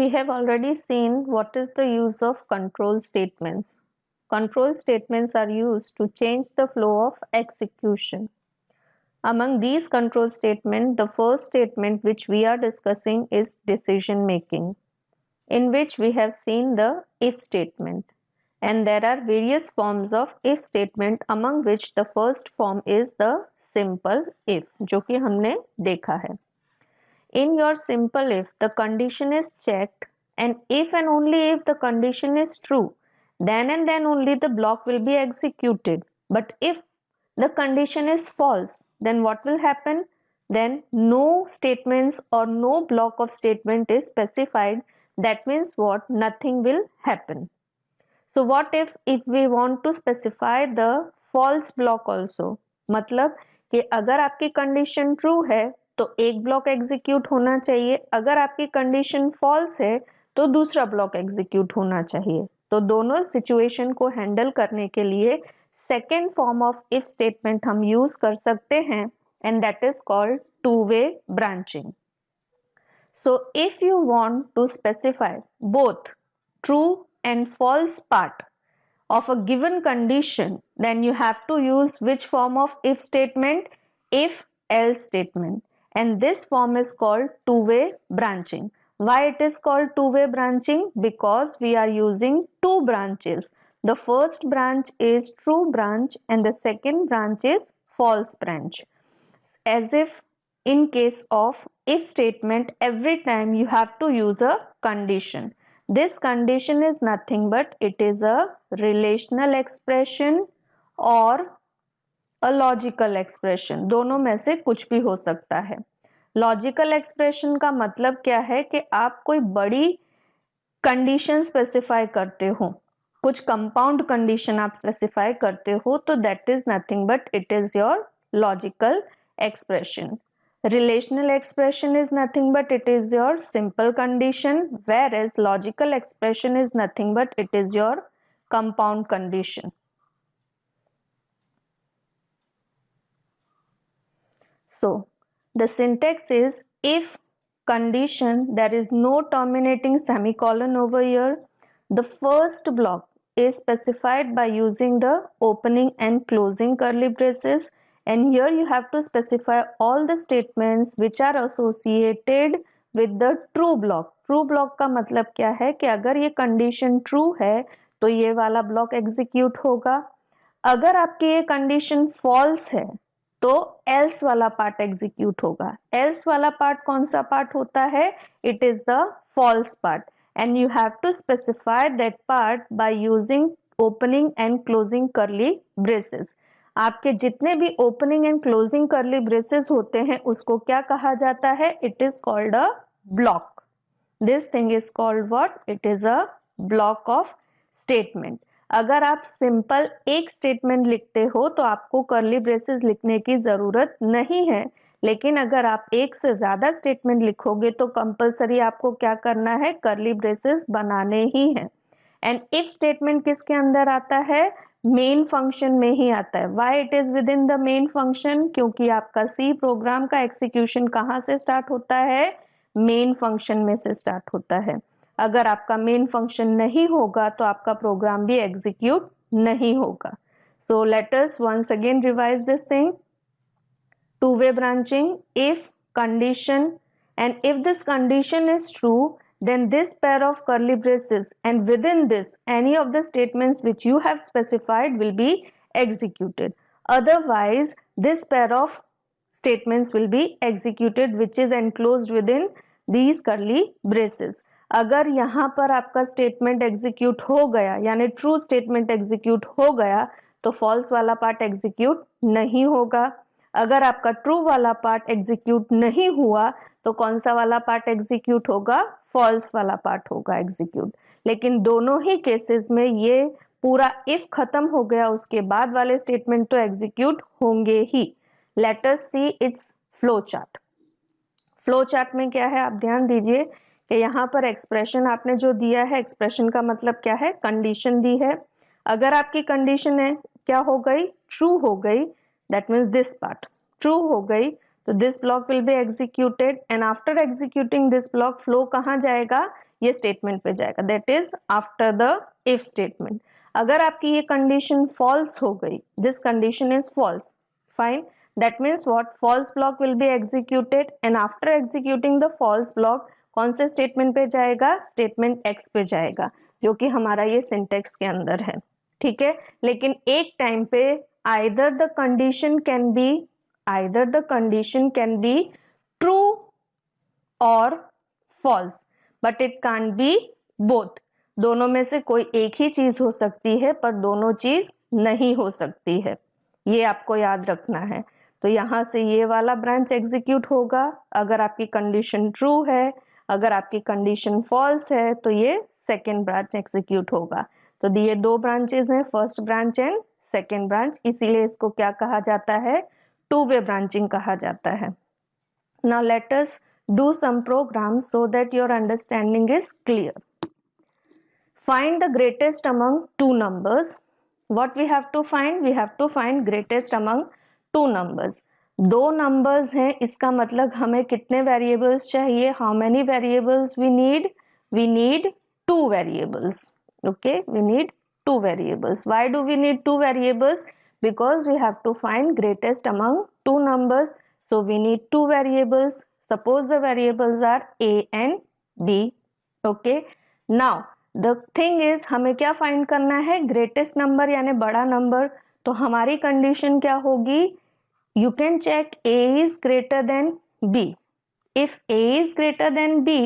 We have already seen what is the use of control statements. Control statements are used to change the flow of execution. Among these control statements, the first statement which we are discussing is decision making, in which we have seen the if statement. And there are various forms of if statement, among which the first form is the simple if, जो कि हमने देखा है. In your simple if, the condition is checked, and if and only if the condition is true, then and then only the block will be executed. But if the condition is false, then what will happen? Then no statements or no block of statement is specified. That means what? Nothing will happen. So what if we want to specify the false block also? मतलब कि अगर आपकी condition true है तो एक block execute होना चाहिए, अगर आपकी कंडीशन फॉल्स है तो दूसरा ब्लॉक एग्जीक्यूट होना चाहिए. तो दोनों सिचुएशन को हैंडल करने के लिए second form of if statement हम यूज कर सकते हैं, and that is called to way branching. So if you want to specify both true and false part of a given condition, then you have to use which form of if statement? If else statement. And this form is called two-way branching. Why it is called two-way branching? Because we are using two branches. The first branch is true branch and the second branch is false branch. As if in case of if statement, every time you have to use a condition. This condition is nothing but it is a relational expression और a logical expression. दोनों में से कुछ भी हो सकता है. Logical expression का मतलब क्या है कि आप कोई बड़ी कंडीशन स्पेसिफाई करते हो, कुछ कंपाउंड कंडीशन आप स्पेसिफाई करते हो, तो that is nothing but it is your logical expression. Relational expression is nothing but it is your simple condition, whereas logical expression is nothing but it is your compound condition. So the syntax is if condition, there is no terminating semicolon over here. The first block is specified by using the opening and closing curly braces. And here you have to specify all the statements which are associated with the true block. True block का मतलब क्या है कि अगर ये condition true है तो ये वाला block execute होगा. अगर आपकी ये condition false है तो else वाला part execute होगा. else वाला part कौन सा part होता है? It is the false part. And you have to specify that part by using opening and closing curly braces. आपके जितने भी opening and closing curly braces होते हैं उसको क्या कहा जाता है? It is called a block. This thing is called what? It is a block of statement. अगर आप सिंपल एक स्टेटमेंट लिखते हो तो आपको कर्ली ब्रेसेस लिखने की जरूरत नहीं है, लेकिन अगर आप एक से ज्यादा स्टेटमेंट लिखोगे तो कंपलसरी आपको क्या करना है? कर्ली ब्रेसेस बनाने ही हैं. एंड इफ स्टेटमेंट किसके अंदर आता है? मेन फंक्शन में ही आता है. Why it is with in the main function? क्योंकि आपका सी प्रोग्राम का एग्जीक्यूशन कहाँ से स्टार्ट होता है? मेन फंक्शन में से स्टार्ट होता है. अगर आपका मेन फंक्शन नहीं होगा तो आपका प्रोग्राम भी एग्जीक्यूट नहीं होगा. So let us once again revise this thing. Two way branching, if condition, and if this condition is true, then this pair of curly braces, and within this any of the statements which you have specified will be executed. Otherwise this pair of statements will be executed which is enclosed within these curly braces. अगर यहाँ पर आपका statement execute हो गया, यानी true statement execute हो गया, तो फॉल्स वाला पार्ट एग्जीक्यूट नहीं होगा. अगर आपका ट्रू वाला पार्ट एग्जीक्यूट नहीं हुआ तो कौन सा वाला पार्ट एग्जीक्यूट होगा? फॉल्स वाला पार्ट होगा एग्जीक्यूट. लेकिन दोनों ही केसेस में ये पूरा इफ खत्म हो गया उसके बाद वाले स्टेटमेंट तो एग्जीक्यूट होंगे ही. Let us see its flow chart. Flow chart में क्या है? आप ध्यान दीजिए कि यहाँ पर एक्सप्रेशन आपने जो दिया है, एक्सप्रेशन का मतलब क्या है? कंडीशन दी है. अगर आपकी कंडीशन है क्या हो गई? ट्रू हो गई. That means this part true हो गई, तो this block will be executed. And after executing this block flow कहाँ जाएगा? ये स्टेटमेंट पे जाएगा, that is after the if statement. अगर आपकी ये कंडीशन फॉल्स हो गई, this condition is false, fine, that means what, false block will be executed and after executing the false block कौन से स्टेटमेंट पे जाएगा, स्टेटमेंट एक्स पे जाएगा, जो कि हमारा ये सिंटेक्स के अंदर है, ठीक है। लेकिन एक टाइम पे either the condition can be true or false but it can't be both, दोनों में से कोई एक ही चीज हो सकती है पर दोनों चीज नहीं हो सकती है, ये आपको याद रखना है। तो यहां से ये वाला ब्रांच एग्जीक्यूट होगा अगर आपकी कंडीशन ट्रू है, अगर आपकी कंडीशन फॉल्स है तो ये सेकेंड ब्रांच एग्जीक्यूट होगा। तो ये दो ब्रांचेस हैं, first branch and second branch, इसीलिए इसको क्या कहा जाता है, टू वे ब्रांचिंग कहा जाता है। Now let us do some programs so that your understanding is clear. Find the greatest among two numbers. What we have to find? We have to find greatest among two numbers. दो numbers हैं, इसका मतलब हमें कितने variables चाहिए? How many variables we need? We need two variables. Okay, we need two variables. Why do we need two variables? Because we have to find greatest among two numbers. So we need two variables. Suppose the variables are a and b. Okay, now the thing is हमें क्या find करना है, greatest number यानी बड़ा number. तो हमारी condition क्या होगी, you can check a is greater than b. if a is greater than b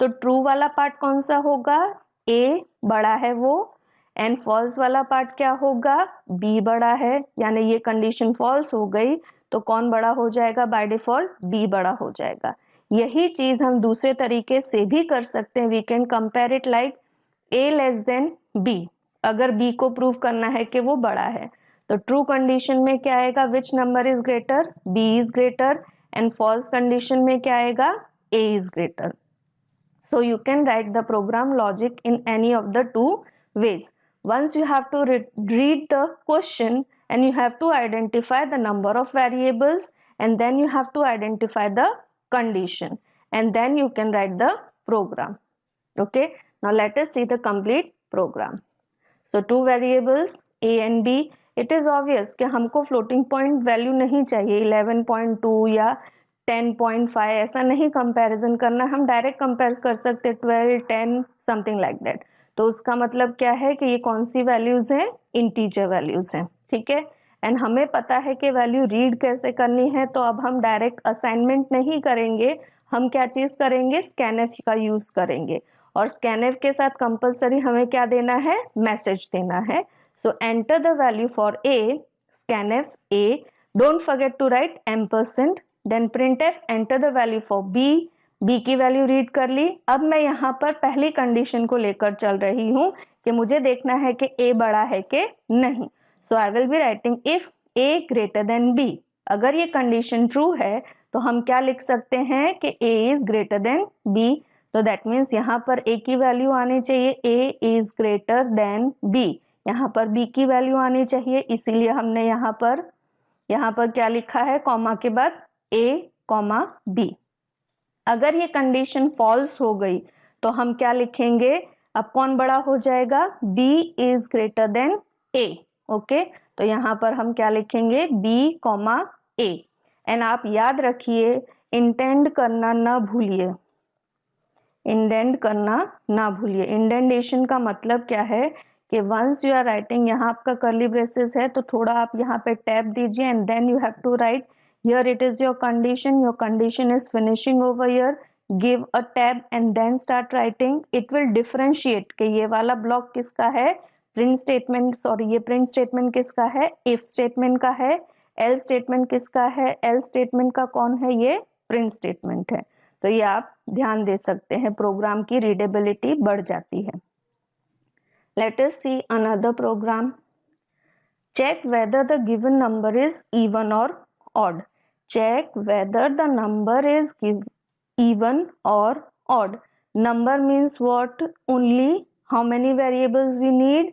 तो ट्रू वाला पार्ट कौन सा होगा, a बड़ा है वो, एंड फॉल्स वाला पार्ट क्या होगा, b बड़ा है, यानी ये कंडीशन फॉल्स हो गई तो कौन बड़ा हो जाएगा, बाय डिफॉल्ट b बड़ा हो जाएगा। यही चीज हम दूसरे तरीके से भी कर सकते हैं, we can compare it like a less than b। अगर b को प्रूव करना है कि वो बड़ा है तो ट्रू कंडीशन में क्या आएगा, which number is greater, b is greater, and false condition में क्या आएगा, a is greater. So you can write the program logic in any of the two ways. Once you have to read the question and you have to identify the number of variables and then you have to identify the condition and then you can write the program. Okay, now let us see the complete program. So two variables a and b. It is obvious कि हमको floating point value नहीं चाहिए 11.2 या 10.5, ऐसा नहीं comparison करना, हम direct compare कर सकते 12, 10 समथिंग लाइक दैट। तो उसका मतलब क्या है कि ये कौन सी वैल्यूज हैं, इंटीजर वैल्यूज हैं, ठीक है। एंड हमें पता है कि वैल्यू रीड कैसे करनी है, तो अब हम डायरेक्ट असाइनमेंट नहीं करेंगे, हम क्या चीज करेंगे, स्कैनएफ का यूज करेंगे, और स्कैनएफ के साथ कंपलसरी हमें क्या देना है, मैसेज देना है। So enter the value for a, scanf a, don't forget to write ampersand, then printf enter the value for b, b की वैल्यू रीड कर ली। अब मैं यहाँ पर पहली कंडीशन को लेकर चल रही हूँ कि मुझे देखना है कि a बड़ा है कि नहीं। So I will be writing if a greater than b। अगर ये कंडीशन ट्रू है तो हम क्या लिख सकते हैं कि a is greater than b। तो दैट मीन्स यहाँ पर a की वैल्यू आनी चाहिए, a is greater than b, यहाँ पर b की वैल्यू आनी चाहिए, इसीलिए हमने यहाँ पर क्या लिखा है, कॉमा के बाद a, b। अगर ये कंडीशन फॉल्स हो गई तो हम क्या लिखेंगे, अब कौन बड़ा हो जाएगा, b is greater than a। Okay, तो यहाँ पर हम क्या लिखेंगे, b, a। एंड आप याद रखिए इंटेंड करना ना भूलिए, इंडेंट करना ना भूलिए। इंडेंटेशन का मतलब क्या है कि वंस यू आर राइटिंग, यहाँ आपका कर्ली ब्रेसेस है तो थोड़ा आप यहाँ पे टैप दीजिए and then you have to write here it is your condition is finishing over here, give a tab and then start writing. it will differentiate कि ये वाला ब्लॉक किसका है, प्रिंट स्टेटमेंट, सॉरी ये प्रिंट स्टेटमेंट किसका है, if statement का है, एल स्टेटमेंट किसका है, एल स्टेटमेंट का कौन है, ये प्रिंट स्टेटमेंट है। तो ये आप ध्यान दे सकते हैं, प्रोग्राम की रीडेबिलिटी बढ़ जाती है। Let us see another program. Check whether the given number is even or odd. Check whether the number is even or odd. Number means what, only how many variables we need,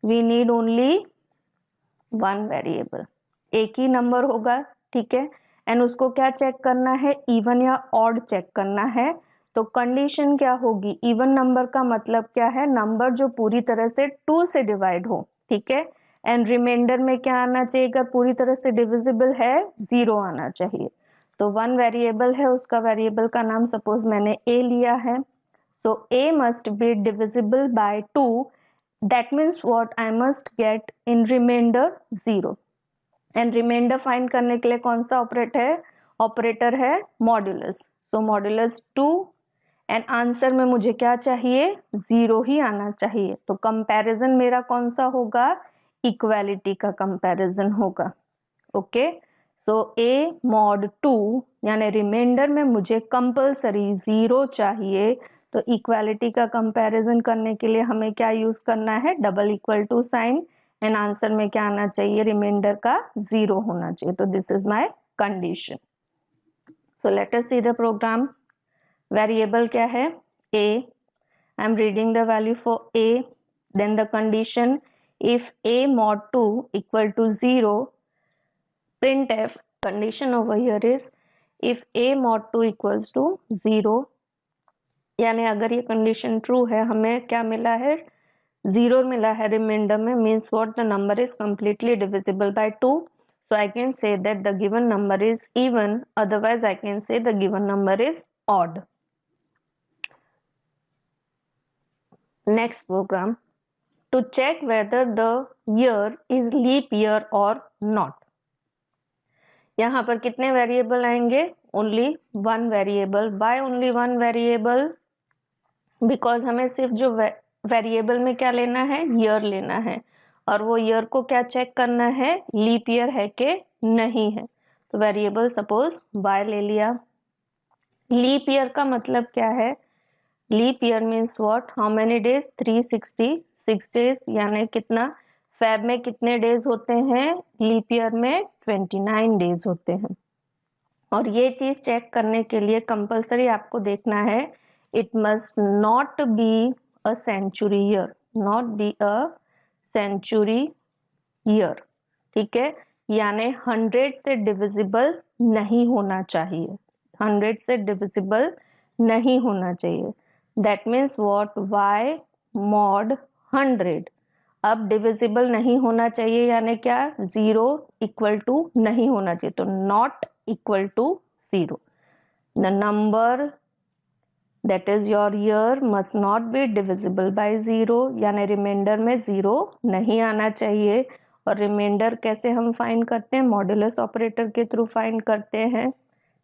we need only one variable, एक ही number होगा, ठीक है। And उसको क्या check करना है, even या odd check करना है। तो कंडीशन क्या होगी, इवन नंबर का मतलब क्या है, नंबर जो पूरी तरह से 2 से डिवाइड हो, ठीक है। एंड रिमाइंडर में क्या आना चाहिए, अगर पूरी तरह से डिविजिबल है 0 आना चाहिए। तो 1 वेरिएबल है, उसका वेरिएबल का नाम सपोज मैंने a लिया है, so a must be divisible by 2, that means what I must get in remainder 0। And reminder find करने के लिए कौन सा ऑपरेटर है modulus, so modulus 2, and answer में मुझे क्या चाहिए, 0 ही आना चाहिए। तो कंपैरिजन मेरा कौन सा होगा, इक्वालिटी का कंपैरिजन होगा। ओके, सो a mod 2 यानी रिमाइंडर में मुझे कंपलसरी 0 चाहिए, तो इक्वालिटी का कंपैरिजन करने के लिए हमें क्या यूज करना है, double equal to sign, and answer में क्या आना चाहिए, रिमाइंडर का 0 होना चाहिए। तो this is my condition. So let us see the program. Variable क्या है, a, I am reading the value for a, then the condition if a mod 2 equal to 0, printf condition over here is if a mod 2 equals to 0, यानी अगर ये condition true है, हमें क्या मिला है, 0 मिला है रिमाइंडर में, means what, the number is completely divisible by 2, so I can say that the given number is even, otherwise I can say the given number is odd. Next program, to check whether the year is leap year or not. यहाँ पर कितने variable आएंगे, only 1 variable. By only 1 variable, because हमें सिर्फ जो variable में क्या लेना है, ईयर लेना है, और वो ईयर को क्या चेक करना है, लीप ईयर है कि नहीं है। तो वेरिएबल सपोज y ले लिया। लीप ईयर का मतलब क्या है, leap year means what, how many days, 366 days, यानी कितना, फेब में कितने डेज होते हैं, लीप ईयर में 29 डेज होते हैं। और ये चीज चेक करने के लिए कंपलसरी आपको देखना है, it must not be a century year, not be a century year, ठीक है, यानी 100 से डिविजिबल नहीं होना चाहिए, 100 से डिविजिबल नहीं होना चाहिए। That means what, y mod 100, अब डिविजिबल नहीं होना चाहिए, यानी क्या, 0 इक्वल टू नहीं होना चाहिए, तो not equal to 0। The number that is your year must not be divisible by 0, यानी रिमाइंडर में 0 नहीं आना चाहिए। और रिमाइंडर कैसे हम फाइंड करते हैं, मॉड्यूलस ऑपरेटर के थ्रू फाइंड करते हैं,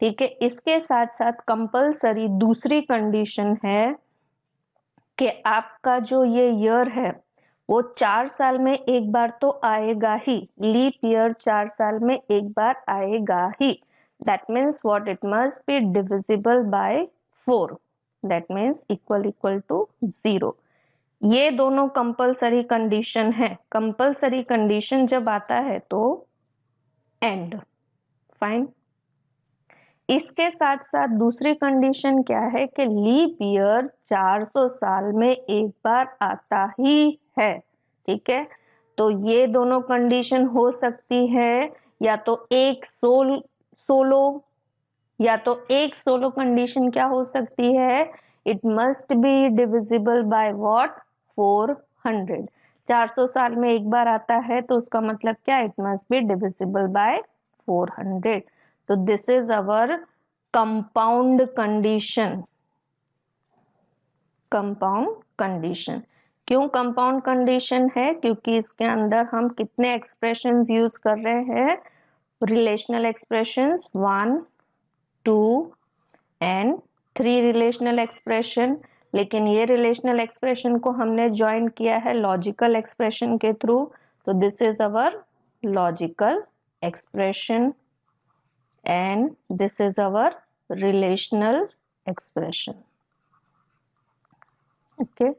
ठीक है। इसके साथ साथ कंपलसरी दूसरी कंडीशन है कि आपका जो ये ईयर है वो 4 साल में एक बार तो आएगा ही, लीप ईयर 4 साल में एक बार आएगा ही। That means what, it must be divisible by 4, that means equal to 0। ये दोनों कंपलसरी कंडीशन है। कंपलसरी कंडीशन जब आता है तो एंड, फाइन। इसके साथ साथ दूसरी कंडीशन क्या है कि लीप ईयर 400 साल में एक बार आता ही है, ठीक है। तो ये दोनों कंडीशन हो सकती है, या तो एक सोलो या तो एक सोलो कंडीशन क्या हो सकती है, it must be divisible by what, 400। 400 साल में एक बार आता है तो उसका मतलब क्या, it must be divisible bye 400। तो this is our compound condition. Compound condition क्यों कंपाउंड कंडीशन है, क्योंकि इसके अंदर हम कितने एक्सप्रेशंस यूज कर रहे हैं, relational expressions 1, 2 and 3 relational expression. लेकिन ये रिलेशनल एक्सप्रेशन को हमने ज्वाइन किया है लॉजिकल एक्सप्रेशन के थ्रू, तो this is our logical expression and this is our relational expression. Okay,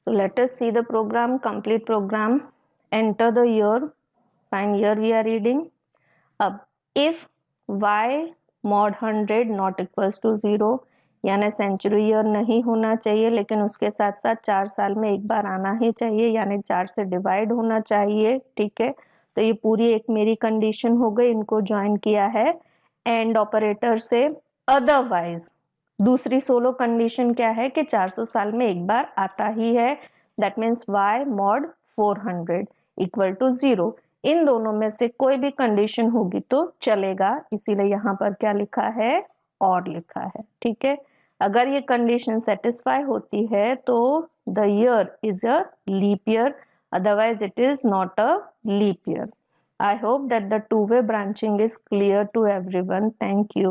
so let us see the program, complete program. Enter the year, find year we are reading. अब if y mod 100 not equals to 0, यानी century year नहीं होना चाहिए, लेकिन उसके साथ साथ 4 साल में एक बार आना ही चाहिए, यानी 4 से डिवाइड होना चाहिए, ठीक है। तो ये पूरी एक मेरी कंडीशन हो गई, इनको ज्वाइन किया है एंड ऑपरेटर से। अदरवाइज दूसरी सोलो कंडीशन क्या है कि 400 साल में एक बार आता ही है, that means y mod 400 equal to 0। इन दोनों में से कोई भी कंडीशन होगी तो चलेगा, इसीलिए यहाँ पर क्या लिखा है, और लिखा है। ठीक है, अगर ये कंडीशन सेटिस्फाई होती है तो the year is a leap year, otherwise it is not a leap year. I hope that the two-way branching is clear to everyone. Thank you.